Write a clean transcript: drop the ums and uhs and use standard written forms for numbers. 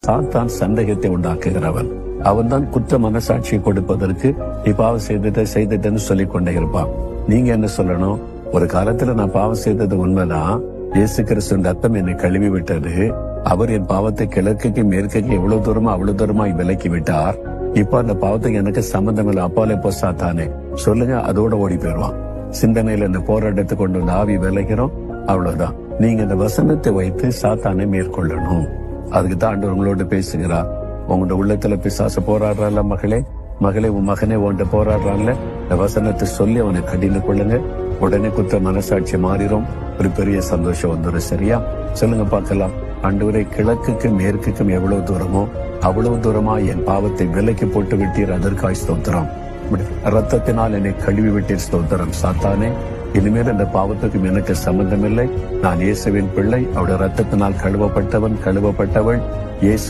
சாத்தான் சந்தேகத்தை உண்டாக்குகிறவன். அவன் தான் குற்ற மனசாட்சியை கொடுப்பதற்கு நீ பாவம் செய்துட்டேன்னு சொல்லிக் கொண்டே இருப்பான். நீங்க என்ன சொல்லணும்? ஒரு காலத்துல நான் பாவம் செய்தது உண்மைதான். இயேசு கிறிஸ்துவின் ரத்தம் என்னை கழுவி விட்டது. அவர் என் பாவத்தை கிழக்குக்கு மேற்குக்கு அவ்வளவு தூரமாய் விலக்கி விட்டார். இப்ப அந்த பாவத்துக்கு எனக்கு சம்பந்தம் இல்லை. அப்பாலே போ சாத்தானே சொல்லுங்க, அதோட ஓடி போயிடுவான். சிந்தனையில இந்த போராட்டத்தை கொண்டு வந்து ஆவி விளைகிறோம். அவ்வளவுதான். நீங்க இந்த வசனத்தை வைத்து சாத்தானை மேற்கொள்ளணும். அதுக்கு தான் ஆண்டவர் உங்களோட பேசுகிறார். உங்களோட உள்ளத்துல பிசாசு போராடுறான்ல, மகளே உன் மகனே உன்கிட்ட போராடுறான்ல, இந்த வசனத்தை சொல்லி அவனை கடிந்து கொள்ளுங்க. உடனே குற்ற மனசாட்சி மாறிடும். ஒரு பெரிய சந்தோஷம் வந்துடும். சரியா? சொல்லுங்க பார்க்கலாம். ஆண்டவரே, கிழக்குக்கும் மேற்குக்கும் எவ்வளவு தூரமோ அவ்வளவு தூரமா என் பாவத்தை விலைக்கு போட்டு விட்டீர், அதற்காய் ஸ்தோத்திரம். ரத்தத்தினால் என்னை கழுவி விட்டீர், ஸ்தோத்திரம். சாத்தானே, இனிமேல் இந்த பாவத்துக்கும் எனக்கு சம்பந்தமில்லை. நான் இயேசுவின் பிள்ளை. அவருடைய ரத்தத்தினால் கழுவப்பட்டவள். இயேசு